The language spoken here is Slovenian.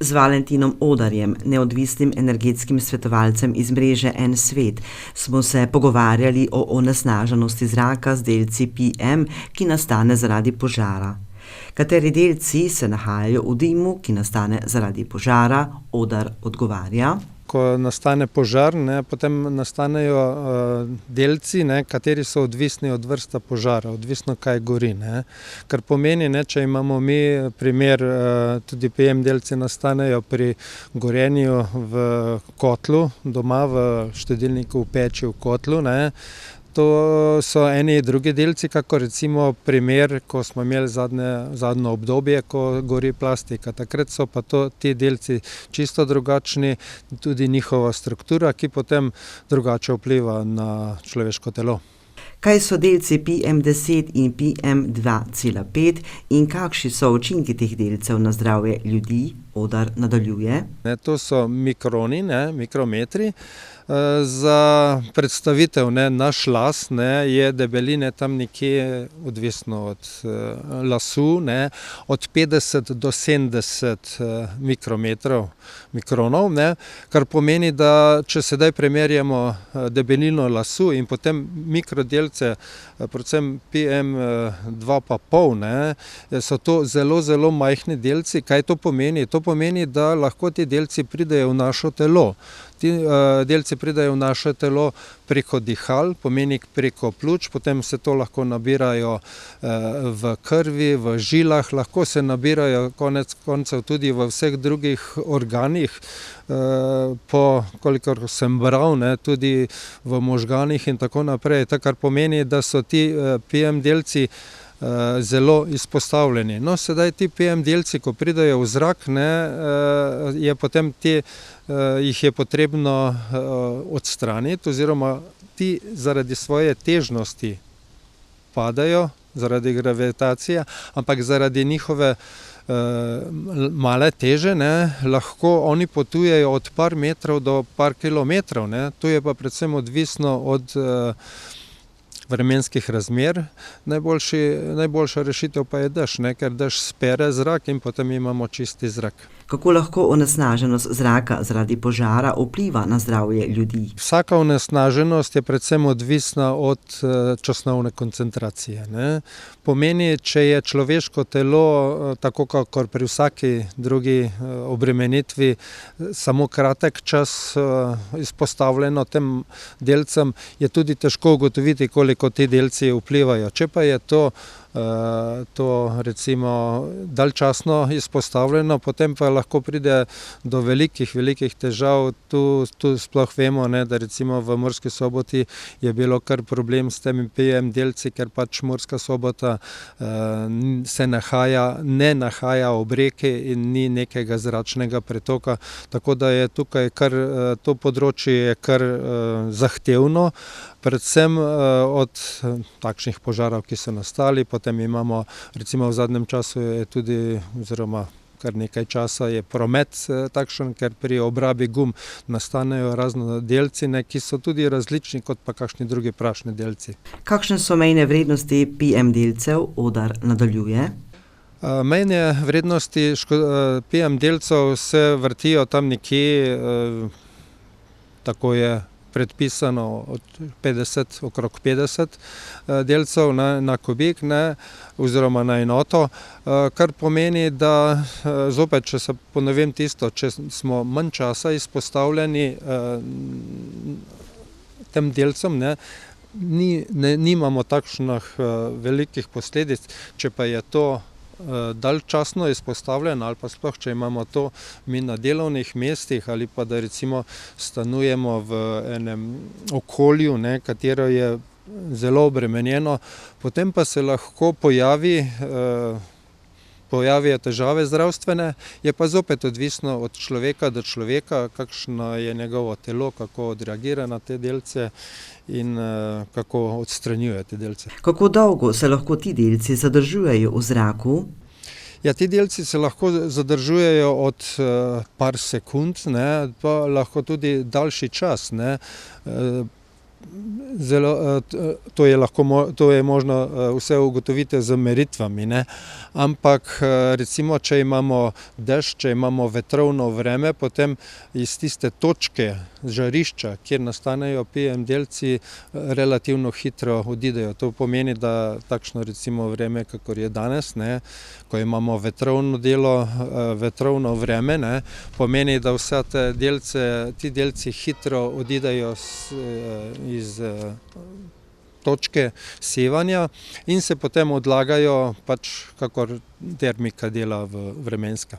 Z Valentinom Odarjem, neodvisnim energetskim svetovalcem iz mreže En svet, smo se pogovarjali o onesnaženosti zraka z delci PM, ki nastane zaradi požara. Kateri delci se nahajajo v dimu, ki nastane zaradi požara, Odar odgovarja. Ko nastane požar, potem nastanejo delci, kateri so odvisni od vrsta požara, odvisno kaj gori. Kar pomeni, če imamo mi primer, tudi PM delci nastanejo pri gorenju v kotlu, doma v štedilniku, v peči, v kotlu. To so eni drugi delci, kako recimo primer, ko smo imeli zadnje obdobje, ko gori plastika. Takrat so pa ti delci čisto drugačni, tudi njihova struktura, ki potem drugače vpliva na človeško telo. Kaj so delci PM10 in PM2,5 in kakšni so učinki teh delcev na zdravje ljudi, Odar nadaljuje. To so mikroni, mikrometri. Za predstavitev, naš las je debeline tam nekje, odvisno od lasu, od 50 do 70 mikronov, kar pomeni, da če sedaj primerjamo debelino lasu in potem mikrodelce, predvsem PM2,5, so to zelo, zelo majhni delci. Kaj to pomeni? To pomeni, da lahko ti delci pridejo v naše telo. Ti delci pridejo v naše telo preko dihal, pomeni preko pljuč, potem se to lahko nabirajo v krvi, v žilah, lahko se nabirajo konec koncev tudi v vseh drugih organih, kolikor sem bral, tudi v možganih in tako naprej. To, kar pomeni, da so ti PM delci zelo izpostavljeni. Sedaj ti PM delci, ko pridejo v zrak, je potem jih je potrebno odstraniti, oziroma ti zaradi svoje težnosti padajo, zaradi gravitacije, ampak zaradi njihove male teže, lahko oni potujejo od par metrov do par kilometrov. To je pa predvsem odvisno od vremenskih razmer. Najboljša rešitev pa je dež, ker dež spere zrak in potem imamo čisti zrak. Kako lahko onesnaženost zraka zaradi požara vpliva na zdravje ljudi? Vsaka onesnaženost je predvsem odvisna od časovne koncentracije. Pomeni, če je človeško telo, tako kakor pri vsaki drugi obremenitvi, samo kratek čas izpostavljeno tem delcem, je tudi težko ugotoviti, koliko ti delci vplivajo. Če pa je to recimo daljčasno izpostavljeno, potem pa lahko pride do velikih težav. Tu sploh vemo, da recimo v Murski Soboti je bilo kar problem s temi PM delci, ker pač Murska Sobota se ne nahaja ob reki in ni nekega zračnega pretoka, tako da je tukaj to področje je kar zahtevno, predvsem od takšnih požarov, ki so nastali. Potem imamo, recimo v zadnjem času je tudi, oziroma kar nekaj časa je promet takšen, ker pri obrabi gum nastanejo razni delci, ki so tudi različni kot pa kakšni drugi prašni delci. Kakšne so mejne vrednosti PM delcev, Odar nadaljuje. Mejne vrednosti PM delcev se vrtijo tam nekje, tako je predpisano okrog 50 delcev na kubik, oziroma na enoto, kar pomeni, da zopet, če se ponovim tisto, če smo manj časa izpostavljeni tem delcem, nimamo takšnih velikih posledic. Če pa je to daljčasno izpostavljeno ali pa sploh, če imamo to mi na delovnih mestih ali pa da recimo stanujemo v enem okolju, katero je zelo obremenjeno, potem pa se lahko pojavijo težave zdravstvene, je pa zopet odvisno od človeka do človeka, kakšno je njegovo telo, kako odreagira na te delce in kako odstranjuje te delce. Kako dolgo se lahko ti delci zadržujejo v zraku? Ja, ti delci se lahko zadržujejo od par sekund, pa lahko tudi daljši čas. To je možno vse ugotoviti z meritvami, ne. Ampak recimo, če imamo dež, če imamo vetrovno vreme, potem iz tiste točke žarišča, kjer nastanejo PM-delci, relativno hitro odidejo. To pomeni, da takšno recimo vreme, kakor je danes, ne, ko imamo vetrovno vreme, ne, pomeni, da vse ti delci hitro odidejo iz točke sevanja in se potem odlagajo, pač kakor termika dela vremenska.